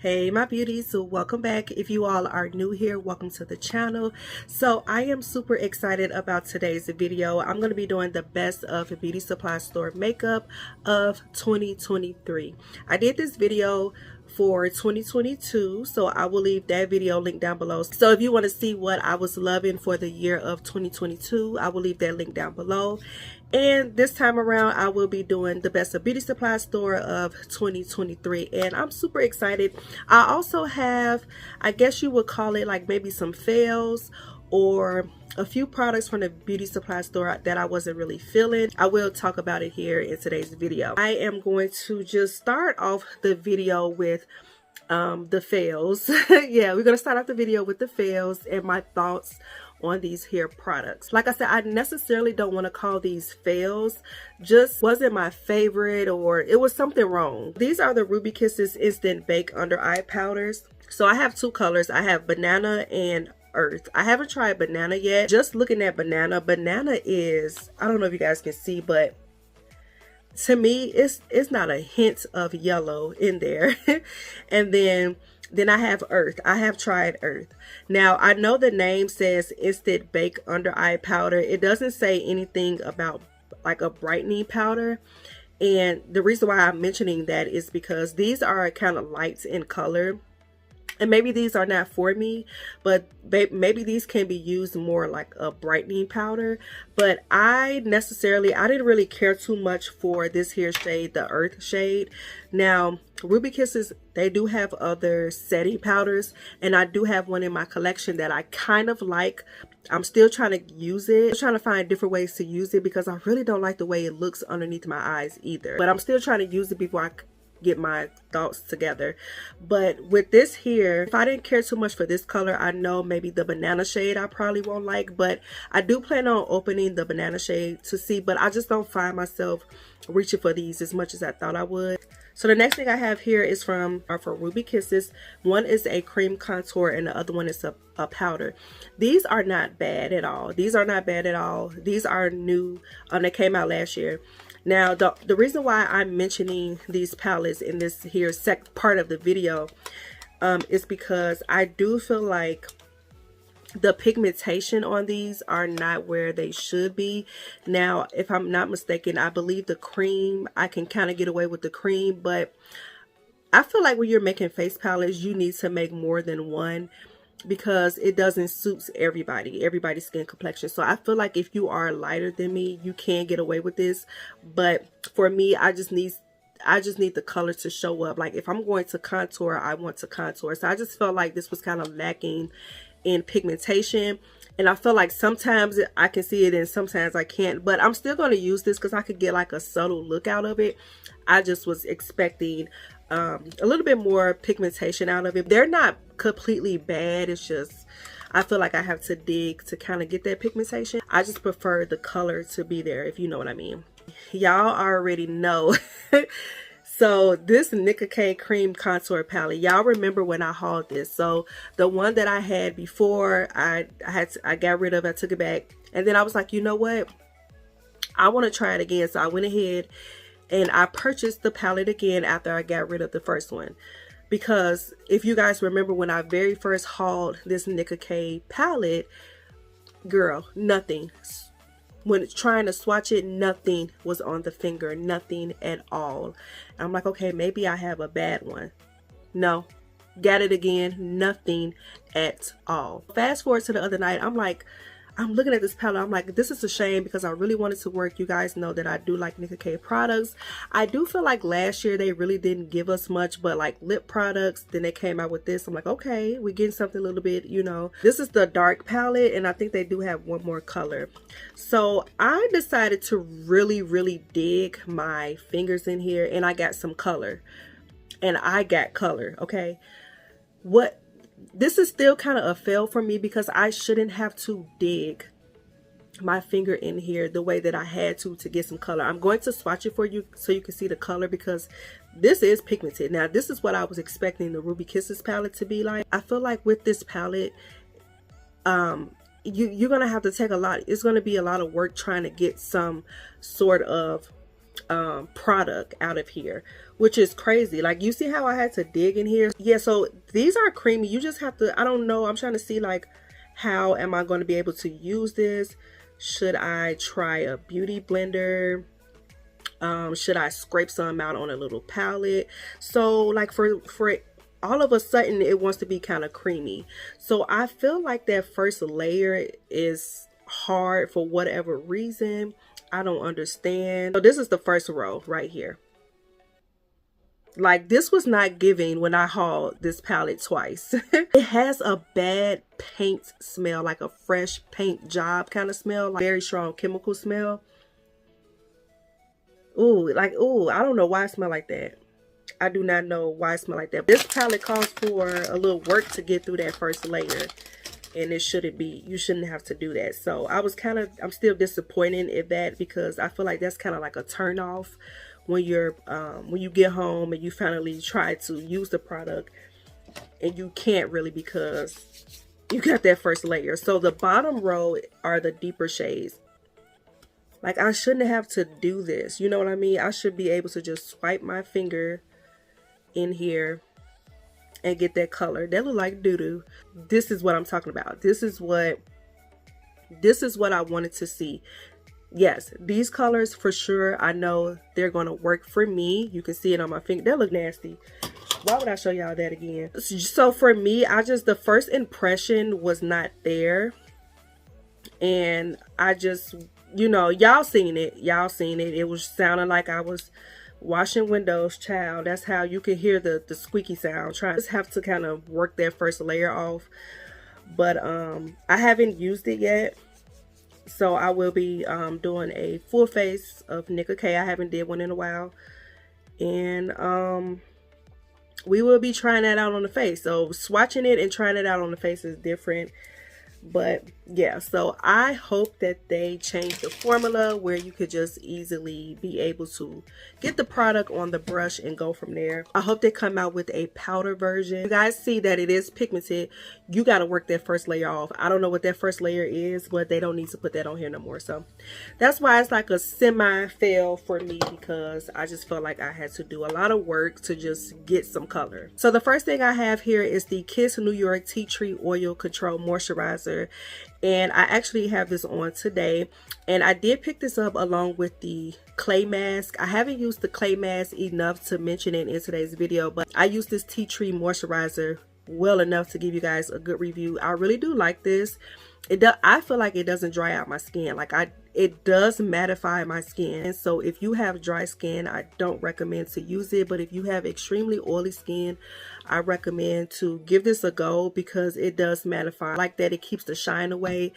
Hey my beauties, so welcome back. If you all are new here, welcome to the channel. So I am super excited about today's video. I'm going to be doing the best of beauty supply store makeup of 2023. I did this video for 2022, so I will leave that video link down below. So if you want to see what I was loving for the year of 2022, I will leave that link down below. And this time around, I will be doing the best of beauty supply store of 2023, and I'm super excited. I also have, I guess you would call it like maybe some fails or a few products from the beauty supply store that I wasn't really feeling. I will talk about it here in today's video. I am going to just start off the video with the fails. Yeah, we're gonna start off the video with the fails and my thoughts on these hair products. Like I said, I necessarily don't want to call these fails, just wasn't my favorite, or it was something wrong. These are the Ruby Kisses Instant Bake Under Eye Powders. So I have two colors. I have banana and earth. I haven't tried banana yet. Just looking at banana is, I don't know if you guys can see, but to me it's not a hint of yellow in there. And then I have earth. I have tried earth. Now I know the name says Instant Bake Under Eye Powder. It doesn't say anything about like a brightening powder. And the reason why I'm mentioning that is because these are kind of light in color. And maybe these are not for me, but maybe these can be used more like a brightening powder. But I didn't really care too much for this here shade, the earth shade. Now, Ruby Kisses, they do have other setting powders, and I do have one in my collection that I kind of like. I'm still trying to use it. I'm trying to find different ways to use it because I really don't like the way it looks underneath my eyes either. But I'm still trying to use it before I get my thoughts together. But with this here, if I didn't care too much for this color, I know maybe the banana shade I probably won't like, but I do plan on opening the banana shade to see, but I just don't find myself reaching for these as much as I thought I would. So the next thing I have here is from Ruby Kisses. One is a cream contour and the other one is a powder. These are not bad at all. These are not bad at all. These are new. They came out last year. Now, the reason why I'm mentioning these palettes in this here part of the video is because I do feel like the pigmentation on these are not where they should be. Now, if I'm not mistaken, I believe the cream, I can kind of get away with the cream, but I feel like when you're making face palettes, you need to make more than one, because it doesn't suit everybody's skin complexion. So I feel like if you are lighter than me, you can get away with this. But for me, I just need the color to show up. Like if I'm going to contour, I want to contour. So I just felt like this was kind of lacking in pigmentation. And I feel like sometimes I can see it and sometimes I can't. But I'm still going to use this because I could get like a subtle look out of it. I just was expecting a little bit more pigmentation out of it. They're not completely bad. It's just I feel like I have to dig to kind of get that pigmentation. I just prefer the color to be there, if you know what I mean. Y'all already know. So this Nicka K cream contour palette, y'all remember when I hauled this? So the one that I had before, I got rid of. I took it back, and then I was like, you know what, I want to try it again. So I went ahead and I purchased the palette again after I got rid of the first one. Because if you guys remember when I very first hauled this Nicka K palette, girl, nothing. When it's trying to swatch it, nothing was on the finger, nothing at all. I'm like, okay, maybe I have a bad one. No, got it again, nothing at all. Fast forward to the other night, I'm looking at this palette. I'm like, this is a shame because I really wanted to work. You guys know that I do like Nicka K products. I do feel like last year they really didn't give us much, but like lip products. Then they came out with this. I'm like, okay, we're getting something a little bit, you know. This is the dark palette, and I think they do have one more color. So I decided to really dig my fingers in here, and I got some color. And I got color, okay? This is still kind of a fail for me because I shouldn't have to dig my finger in here the way that I had to get some color. I'm going to swatch it for you so you can see the color because this is pigmented. Now, this is what I was expecting the Ruby Kisses palette to be like. I feel like with this palette, you're going to have to take a lot. It's going to be a lot of work trying to get some sort of product out of here, which is crazy. Like, you see how I had to dig in here? Yeah, so these are creamy. You just have to, I don't know, I'm trying to see like how am I going to be able to use this. Should I try a beauty blender? Should I scrape some out on a little palette? So like for all of a sudden it wants to be kind of creamy, so I feel like that first layer is hard for whatever reason. I don't understand. So this is the first row right here. Like, this was not giving when I hauled this palette twice. It has a bad paint smell, like a fresh paint job kind of smell, like very strong chemical smell. Ooh, like, ooh, I don't know why it smell like that. I do not know why it smell like that. This palette calls for a little work to get through that first layer, and it shouldn't be. You shouldn't have to do that. So I'm still disappointed in that, because I feel like that's kind of like a turn off when you get home and you finally try to use the product and you can't really, because you got that first layer. So the bottom row are the deeper shades. Like, I shouldn't have to do this. You know what I mean? I should be able to just swipe my finger in here and get that color. That look like doo-doo. This is what I'm talking about. This is what I wanted to see. Yes, these colors for sure, I know they're going to work for me. You can see it on my finger. That look nasty. Why would I show y'all that again? So for me, the first impression was not there. And I just, you know, y'all seen it. It was sounding like I was washing windows, child. That's how you can hear the squeaky sound. Just have to kind of work that first layer off. But I haven't used it yet. So I will be doing a full face of Nicka K. I haven't did one in a while. And we will be trying that out on the face. So swatching it and trying it out on the face is different. But yeah, so I hope that they change the formula where you could just easily be able to get the product on the brush and go from there. I hope they come out with a powder version. You guys see that it is pigmented. You got to work that first layer off. I don't know what that first layer is, but they don't need to put that on here no more. So that's why it's like a semi-fail for me, because I just felt like I had to do a lot of work to just get some color. So the first thing I have here is the Kiss New York Tea Tree Oil Control Moisturizer. And I actually have this on today, and I did pick this up along with the clay mask. I haven't used the clay mask enough to mention it in today's video, but I use this tea tree moisturizer well enough to give you guys a good review. I really do like this. I feel like it doesn't dry out my skin. Like, it does mattify my skin. And so if you have dry skin, I don't recommend to use it. But if you have extremely oily skin, I recommend to give this a go, because it does mattify. I like that it keeps the shine away.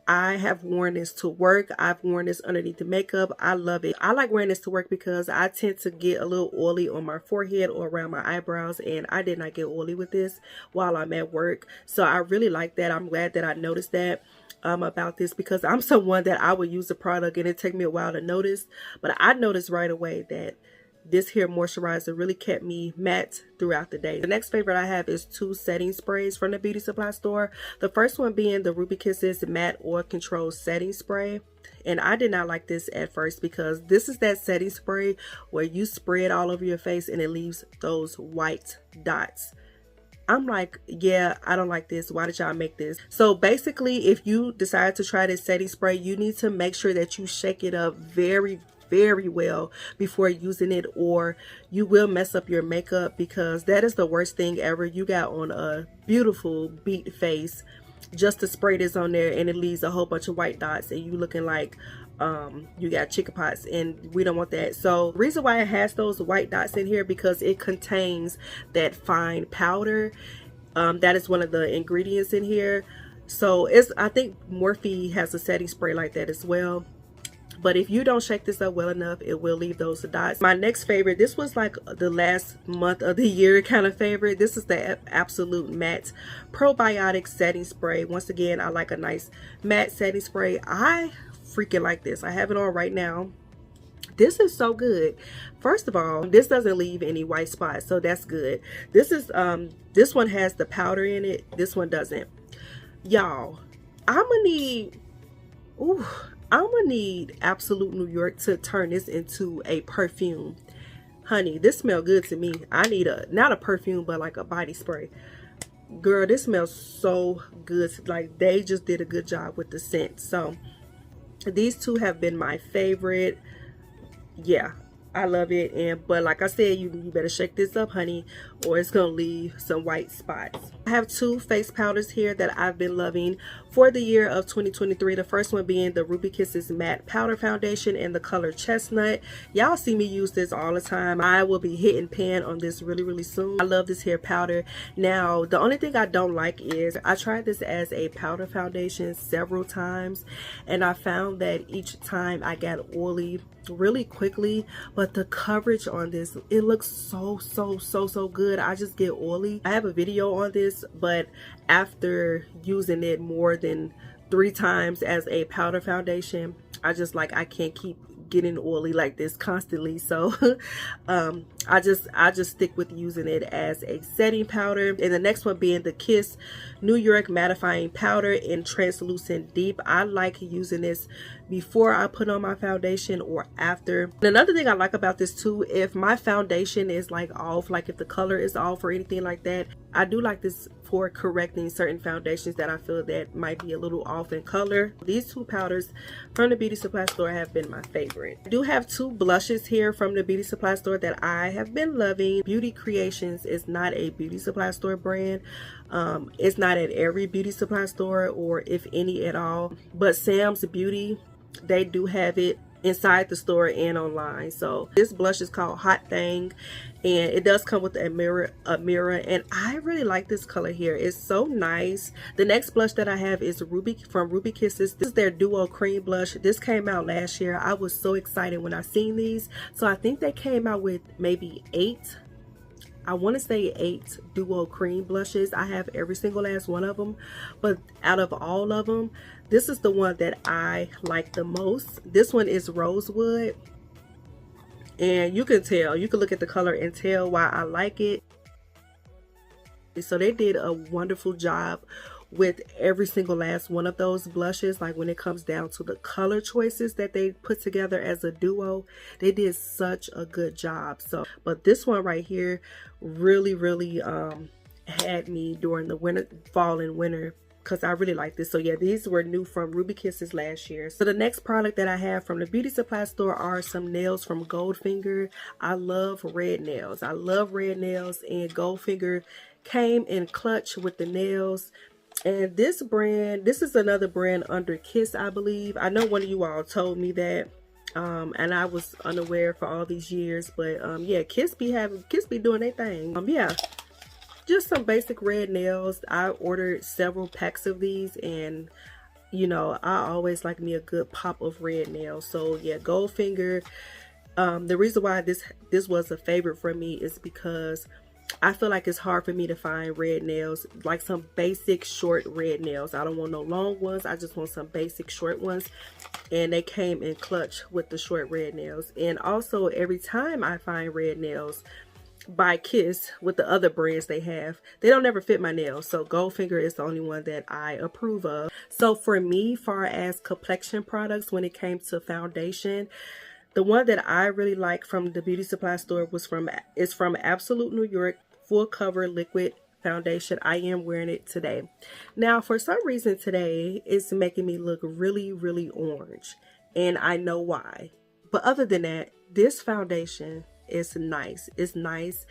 I have worn this to work. I've worn this underneath the makeup. I love it. I like wearing this to work because I tend to get a little oily on my forehead or around my eyebrows, and I did not get oily with this while I'm at work. So I really like that. I'm glad that I noticed that about this, because I'm someone that I would use the product and it take me a while to notice, but I noticed right away that this here moisturizer really kept me matte throughout the day. The next favorite I have is 2 setting sprays from the beauty supply store. The first one being the Ruby Kisses Matte Oil Control Setting Spray. And I did not like this at first, because this is that setting spray where you spray it all over your face and it leaves those white dots. I'm like, yeah, I don't like this. Why did y'all make this? So basically, if you decide to try this setting spray, you need to make sure that you shake it up very well before using it, or you will mess up your makeup, because that is the worst thing ever. You got on a beautiful beat face just to spray this on there, and it leaves a whole bunch of white dots, and you looking like you got chicken pox, and we don't want that. So the reason why it has those white dots in here, because it contains that fine powder. That is one of the ingredients in here. So I think Morphe has a setting spray like that as well. But if you don't shake this up well enough, it will leave those dots. My next favorite, this was like the last month of the year kind of favorite. This is the Absolute Matte Probiotic Setting Spray. Once again, I like a nice matte setting spray. I freaking like this. I have it on right now. This is so good. First of all, this doesn't leave any white spots, so that's good. This one has the powder in it. This one doesn't. Y'all, I'm gonna need, ooh, I'm gonna need Absolute New York to turn this into a perfume. Honey, this smells good to me. I need not a perfume, but like a body spray. Girl, this smells so good. Like, they just did a good job with the scent. So these two have been my favorite. Yeah, I love it. But like I said, you better shake this up, honey, or it's gonna leave some white spots. I have two face powders here that I've been loving for the year of 2023. The first one being the Ruby Kisses Matte Powder Foundation in the color Chestnut. Y'all see me use this all the time. I will be hitting pan on this really soon. I love this hair powder. Now, the only thing I don't like is I tried this as a powder foundation several times, and I found that each time I got oily really quickly, but the coverage on this, it looks so good. I just get oily. I have a video on this, but after using it more than 3 times as a powder foundation, I can't keep getting oily like this constantly. So I just stick with using it as a setting powder. And the next one being the Kiss New York Mattifying Powder in Translucent Deep. I like using this before I put on my foundation or after. And another thing I like about this too, if my foundation is like off, like if the color is off or anything like that, I do like this for correcting certain foundations that I feel that might be a little off in color. These two powders from the beauty supply store have been my favorite. I do have 2 blushes here from the beauty supply store that I have been loving. Beauty Creationz is not a beauty supply store brand. It's not at every beauty supply store, or if any at all, but Sam's Beauty, they do have it inside the store and online. So this blush is called Hot Thang, and it does come with a mirror, and I really like this color here. It's so nice. The next blush that I have is from Ruby Kisses. This is their duo cream blush. This came out last year. I was so excited when I seen these. So I think they came out with maybe 8, I want to say 8 duo cream blushes. I have every single last one of them, but out of all of them, this is the one that I like the most. This one is Rosewood, and you can tell, you can look at the color and tell why I like it. So they did a wonderful job with every single last one of those blushes. Like when it comes down to the color choices that they put together as a duo, they did such a good job. So, but this one right here really had me during the winter, fall and winter, because I really like this. So yeah, these were new from Ruby Kisses last year. So the next product that I have from the beauty supply store are some nails from Goldfinger. I love red nails. I love red nails, and Goldfinger came in clutch with the nails. And this brand, this is another brand under Kiss, I believe. I know one of you all told me that, and I was unaware for all these years. But yeah, Kiss be doing their thing. Yeah, just some basic red nails. I ordered several packs of these, and you know, I always like me a good pop of red nails. So yeah, Goldfinger. The reason why this was a favorite for me is because I feel like it's hard for me to find red nails, like some basic short red nails. I don't want no long ones. I just want some basic short ones. And they came in clutch with the short red nails. And also, every time I find red nails by Kiss with the other brands they have, they don't ever fit my nails. So Goldfinger is the only one that I approve of. So for me, far as complexion products, when it came to foundation, the one that I really like from the beauty supply store is from Absolute New York Full Cover Liquid Foundation. I am wearing it today. Now, for some reason today, it's making me look really orange, and I know why. But other than that, this foundation is nice. It's nice.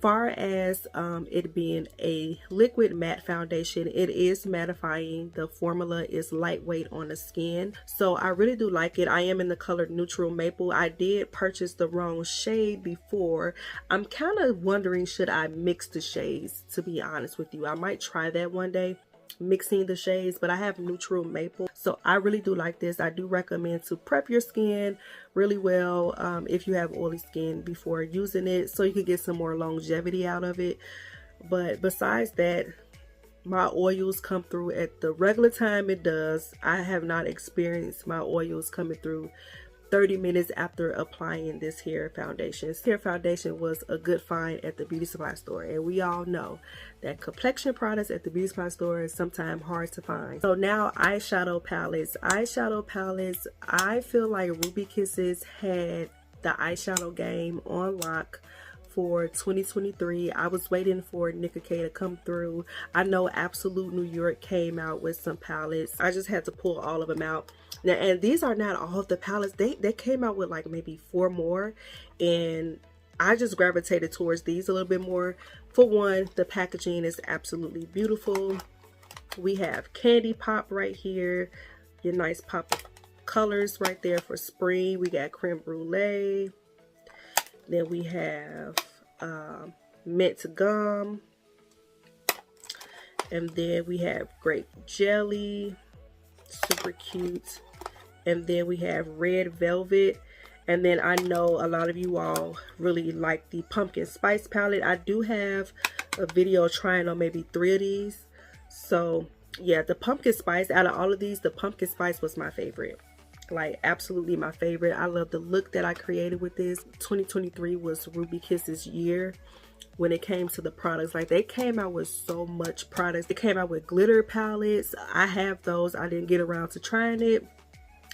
Far as it being a liquid matte foundation, it is mattifying. The formula is lightweight on the skin, so I really do like it. I am in the color Neutral Maple. I did purchase the wrong shade before. I'm kind of wondering, should I mix the shades, to be honest with you. I might try that one day, mixing the shades, but I have Neutral Maple, so I really do like this. I do recommend to prep your skin really well if you have oily skin before using it, so you can get some more longevity out of it. But besides that, my oils come through at the regular time it does. I have not experienced my oils coming through 30 minutes after applying this hair foundation. This hair foundation was a good find at the beauty supply store, and we all know that complexion products at the beauty supply store is sometimes hard to find. So now eyeshadow palettes. Eyeshadow palettes, I feel like Ruby Kisses had the eyeshadow game on lock for 2023. I was waiting for Nicka K to come through. I know Absolute New York came out with some palettes. I just had to pull all of them out. Now, and these are not all of the palettes. They came out with like maybe 4 more, and I just gravitated towards these a little bit more. For one, the packaging is absolutely beautiful. We have candy pop right here, your nice pop of colors right there for spring. We got creme brulee. Then we have mint gum, and then we have grape jelly, super cute. And then we have red velvet. And then I know a lot of you all really like the pumpkin spice palette. I do have a video trying on maybe 3 of these. So yeah, the pumpkin spice, out of all of these, the pumpkin spice was my favorite. Like absolutely my favorite. I love the look that I created with this. 2023 was Ruby Kisses year when it came to the products. Like they came out with so much products. They came out with glitter palettes. I have those. I didn't get around to trying it.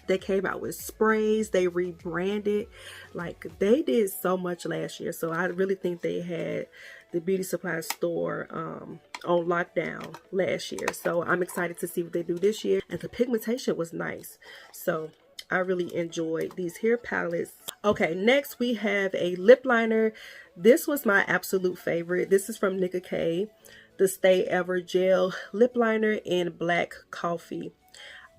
They came out with sprays. They rebranded. Like they did so much last year. So I really think they had the beauty supply store on lockdown last year. So I'm excited to see what they do this year. And the pigmentation was nice. So I really enjoyed these hair palettes. Okay, next we have a lip liner. This was my absolute favorite. This is from Nicka K, the Stay Ever Gel Lip Liner in Black Coffee.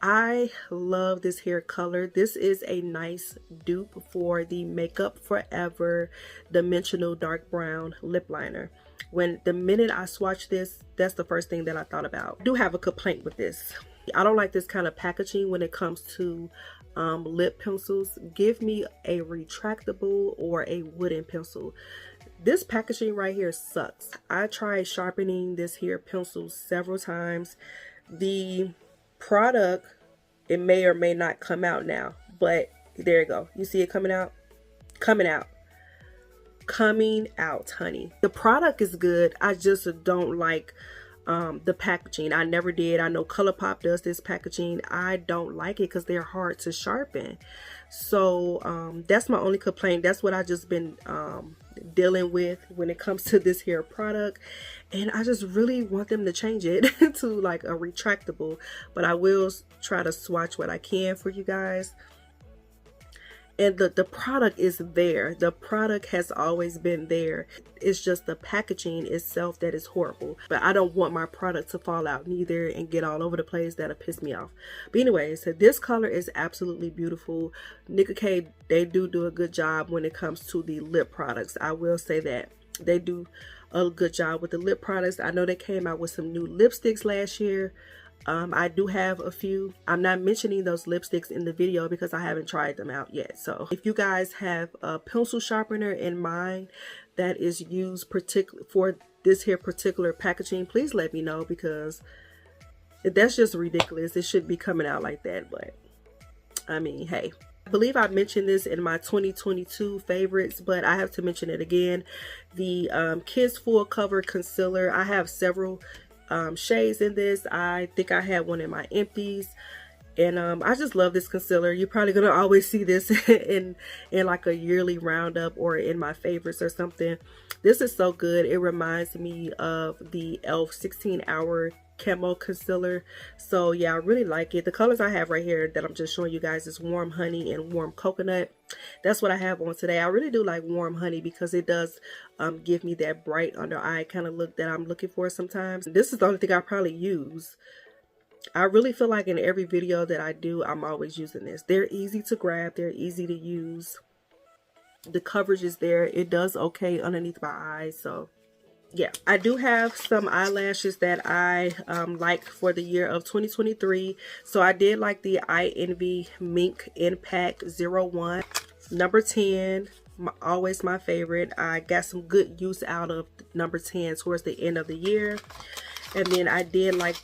I love this hair color. This is a nice dupe for the Makeup Forever Dimensional Dark Brown Lip Liner. When the minute I swatched this, that's the first thing that I thought about. I do have a complaint with this. I don't like this kind of packaging when it comes to lip pencils. Give me a retractable or a wooden pencil. This packaging right here sucks. I tried sharpening this hair pencil several times. The product, it may or may not come out now, but there you go. You see it coming out? Coming out, honey. The product is good. I just don't like the packaging. I never did. I know ColourPop does this packaging. I don't like it because they're hard to sharpen. So that's my only complaint. That's what I just been dealing with when it comes to this hair product, and I just really want them to change it to like a retractable, but I will try to swatch what I can for you guys. And the product is there. The product has always been there. It's just the packaging itself that is horrible. But I don't want my product to fall out neither and get all over the place. That'll piss me off. But anyway, so this color is absolutely beautiful. Nicka K, they do a good job when it comes to the lip products. I will say that. They do a good job with the lip products. I know they came out with some new lipsticks last year. I do have a few. I'm not mentioning those lipsticks in the video because I haven't tried them out yet. So if you guys have a pencil sharpener in mind that is used for this here particular packaging, please let me know, because that's just ridiculous. It shouldn't be coming out like that. But I mean, hey, I believe I mentioned this in my 2022 favorites, but I have to mention it again. The Kiss Full Cover Concealer. I have several shades in this. I think I had one in my empties, and I just love this concealer. You're probably gonna always see this in like a yearly roundup or in my favorites or something. This is so good. It reminds me of the e.l.f. 16-hour camo concealer. So yeah, I really like it. The colors I have right here that I'm just showing you guys is warm honey and warm coconut. That's what I have on today. I really do like warm honey because it does give me that bright under eye kind of look that I'm looking for sometimes. This is the only thing I probably use. I really feel like in every video that I do, I'm always using this. They're easy to grab. They're easy to use. The coverage is there. It does okay underneath my eyes. So yeah, I do have some eyelashes that I like for the year of 2023. So I did like the Eye Envy Mink Impact 01 number 10. Always my favorite. I got some good use out of number 10 towards the end of the year. And then I did like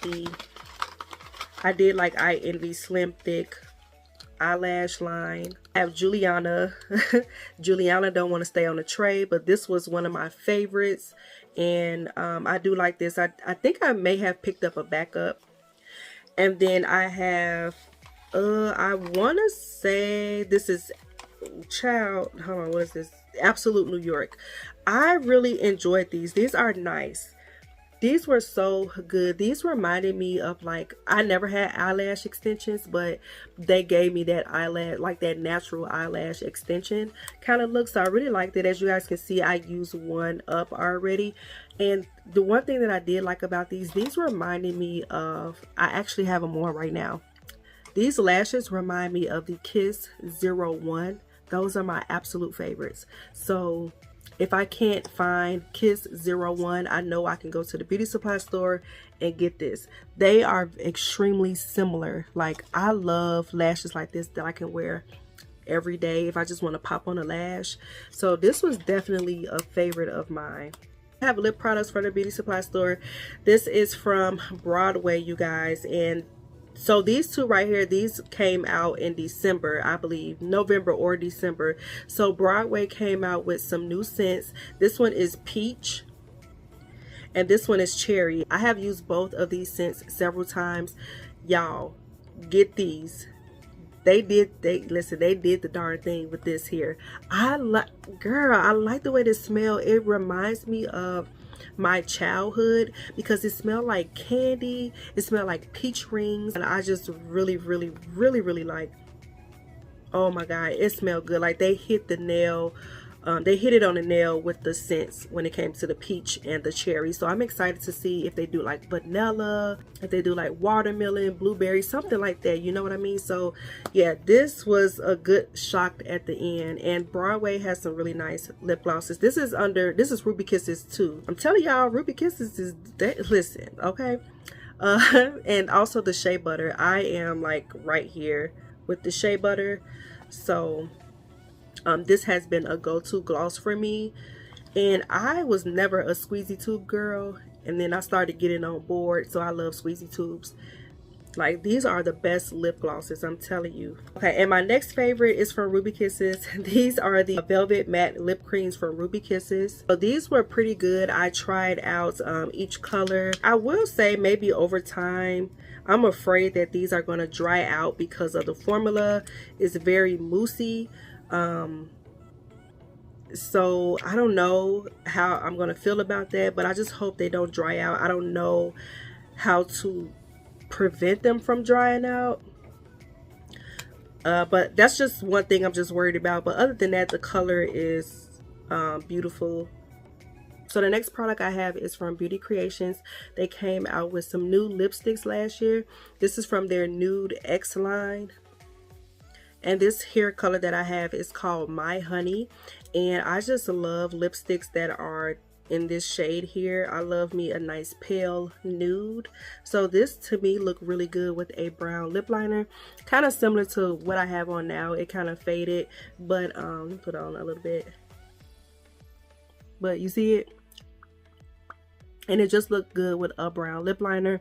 Eye Envy Slim Thick eyelash line. I have Juliana. Juliana don't want to stay on the tray, but this was one of my favorites, and I do like this. I think I may have picked up a backup. And then I have I want to say this is hold on, what is this? Absolute New York. I really enjoyed these. These are nice. These were so good. These reminded me of, like, I never had eyelash extensions, but they gave me that eyelash, like that natural eyelash extension kind of look. So I really liked it. As you guys can see, I used one up already. And the one thing that I did like about these reminded me of, I actually have them on right now. These lashes remind me of the Kiss 01. Those are my absolute favorites. So if I can't find Kiss 01, I know I can go to the beauty supply store and get this. They are extremely similar. Like, I love lashes like this that I can wear every day if I just want to pop on a lash. So this was definitely a favorite of mine. I have lip products from the beauty supply store. This is from Broadway, you guys, and so these two right here, these came out in December, I believe, November or December. So Broadway came out with some new scents. This one is peach and this one is cherry. I have used both of these scents several times. Y'all, get these. They did the darn thing with this here. I like the way this smell. It reminds me of my childhood because it smelled like candy. It smelled like peach rings, and I just really like. Oh my god, it smelled good. Like, they hit the nail. They hit it on the nail with the scents when it came to the peach and the cherry. So I'm excited to see if they do like vanilla, if they do like watermelon, blueberry, something like that. You know what I mean? So yeah, this was a good shock at the end. And Broadway has some really nice lip glosses. This is Ruby Kisses too. I'm telling y'all, Ruby Kisses is that. Listen, okay. And also the shea butter. I am like right here with the shea butter. So this has been a go-to gloss for me, and I was never a squeezy tube girl, and then I started getting on board, so I love squeezy tubes. Like, these are the best lip glosses, I'm telling you. Okay, and my next favorite is from Ruby Kisses. These are the Velvet Matte Lip Creams from Ruby Kisses. So these were pretty good. I tried out each color. I will say maybe over time, I'm afraid that these are going to dry out because of the formula is very moussey. So I don't know how I'm gonna feel about that, but I just hope they don't dry out. I don't know how to prevent them from drying out, but that's just one thing I'm just worried about. But other than that, the color is beautiful. So the next product I have is from Beauty Creationz. They came out with some new lipsticks last year. This is from their Nude X line. And this hair color that I have is called My Honey. And I just love lipsticks that are in this shade here. I love me a nice pale nude. So this to me looked really good with a brown lip liner. Kind of similar to what I have on now. It kind of faded, but let me put on a little bit. But you see it? And it just looked good with a brown lip liner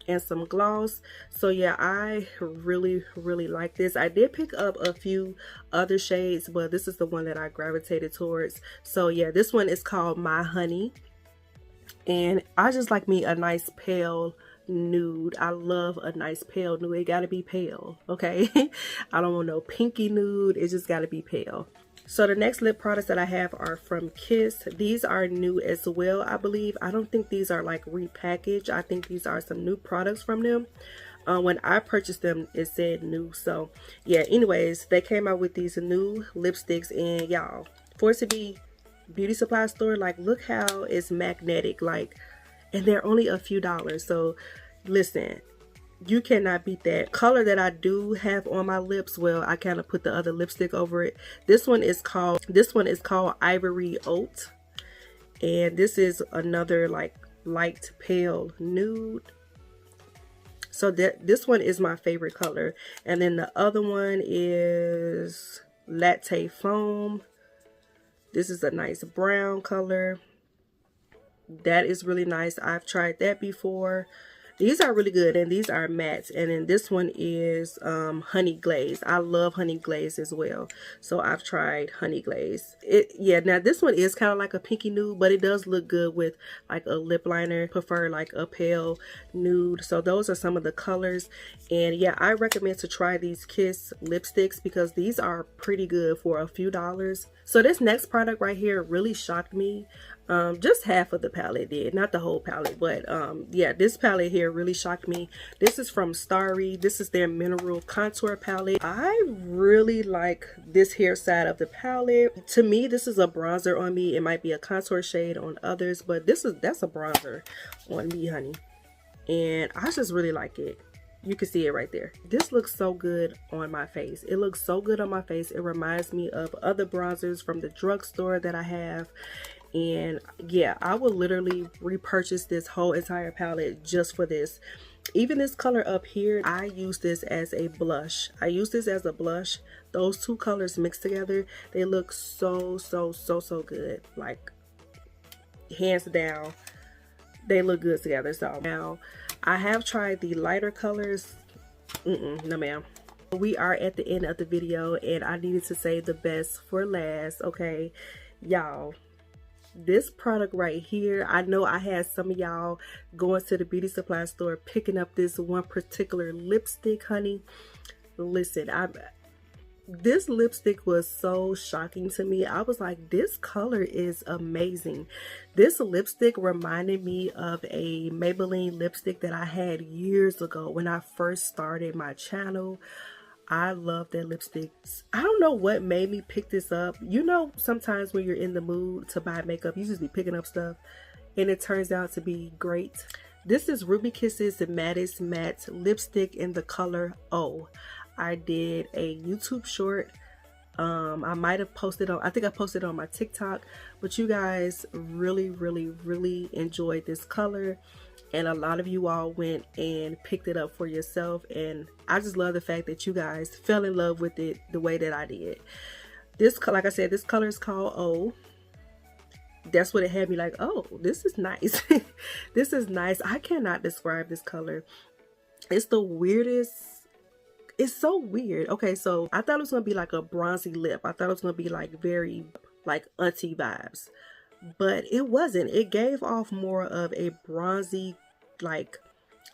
and some gloss. So yeah, I really like this. I did pick up a few other shades, but this is the one that I gravitated towards. So yeah, this one is called My Honey, and I just like me a nice pale nude. I love a nice pale nude. It gotta be pale, okay? I don't want no pinky nude. It just gotta be pale. So the next lip products that I have are from Kiss. These are new as well, I believe. I don't think these are like repackaged. I think these are some new products from them. When I purchased them, it said new. So yeah, anyways, they came out with these new lipsticks, and y'all, for it to be beauty supply store, like, look how it's magnetic, like, and they're only a few dollars. So listen, you cannot beat that. Color that I do have on my lips, well, I kind of put the other lipstick over it. This one is called Ivory Oat, and this is another like light pale nude. So this one is my favorite color. And then the other one is Latte Foam. This is a nice brown color. That is really nice. I've tried that before. These are really good, and these are mattes. And then this one is honey glaze. I love honey glaze as well, so I've tried honey glaze. Yeah, now this one is kind of like a pinky nude, but it does look good with like a lip liner. Prefer like a pale nude. So those are some of the colors. And yeah, I recommend to try these Kiss lipsticks because these are pretty good for a few dollars. So this next product right here really shocked me. Just half of the palette did, not the whole palette, but yeah, this palette here really shocked me. This is from Starry. This is their mineral contour palette. I really like this hair side of the palette. To me, this is a bronzer on me. It might be a contour shade on others, but that's a bronzer on me, honey, and I just really like it. You can see it right there. This looks so good on my face. It looks so good on my face. It reminds me of other bronzers from the drugstore that I have. And yeah, I will literally repurchase this whole entire palette just for this. Even this color up here, I use this as a blush. Those two colors mixed together, they look so good. Like, hands down, they look good together. So now I have tried the lighter colors. No ma'am. We are at the end of the video, and I needed to save the best for last. Okay, y'all, this product right here, I know I had some of y'all going to the beauty supply store picking up this one particular lipstick, honey. Listen, this lipstick was so shocking to me. I was like, this color is amazing. This lipstick reminded me of a Maybelline lipstick that I had years ago when I first started my channel. I love that lipstick. I don't know what made me pick this up. You know, sometimes when you're in the mood to buy makeup, you just be picking up stuff, and it turns out to be great. This is Ruby Kisses the Maddest Matte Lipstick in the color O. I did a YouTube short. I might have posted on, I think I posted on my TikTok, but you guys really enjoyed this color. And a lot of you all went and picked it up for yourself, and I just love the fact that you guys fell in love with it the way that I did. This, like I said, this color is called O. That's what it had me like, oh, this is nice. This is nice. I cannot describe this color. It's the weirdest. It's so weird. Okay, so I thought it was gonna be like a bronzy lip. I thought it was gonna be like very like auntie vibes, but it wasn't. It gave off more of a bronzy, like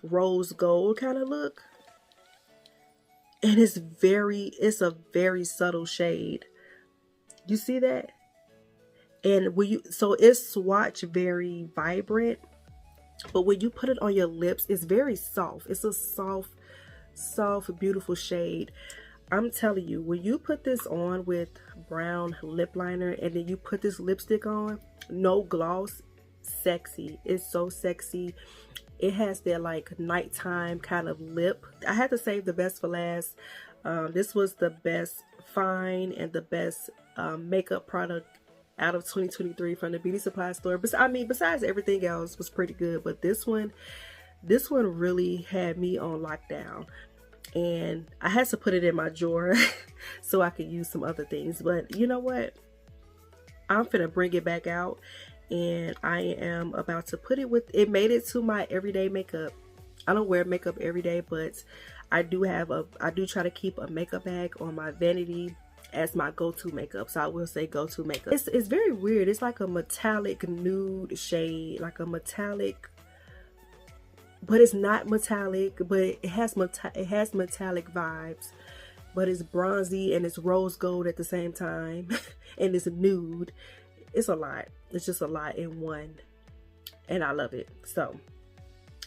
rose gold kind of look, and it's a very subtle shade. You see that? And when you, so it's swatch very vibrant, but when you put it on your lips, it's very soft. It's a soft beautiful shade. I'm telling you, when you put this on with brown lip liner and then you put this lipstick on, no gloss, sexy. It's so sexy. It has that like nighttime kind of lip. I had to save the best for last. This was the best find and the best makeup product out of 2023 from the beauty supply store. But I mean, besides everything else was pretty good, but this one really had me on lockdown, and I had to put it in my drawer so I could use some other things. But you know what, I'm finna bring it back out, and I am about to put it with, it made it to my everyday makeup. I don't wear makeup every day, but I do try to keep a makeup bag on my vanity as my go-to makeup. So I will say go-to makeup. It's very weird. It's like a metallic nude shade, like a metallic, but it's not metallic, but it has metallic vibes, but it's bronzy and it's rose gold at the same time. And it's nude. It's a lot. It's just a lot in one, and I love it. So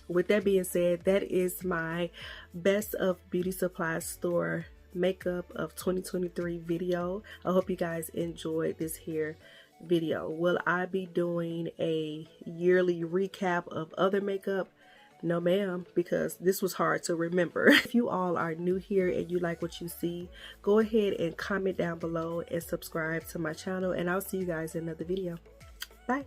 with that being said, that is my best of beauty supply store makeup of 2023 video. I hope you guys enjoyed this here video. Will I be doing a yearly recap of other makeup? No ma'am, because this was hard to remember. If you all are new here and you like what you see, go ahead and comment down below and subscribe to my channel, and I'll see you guys in another video. Bye.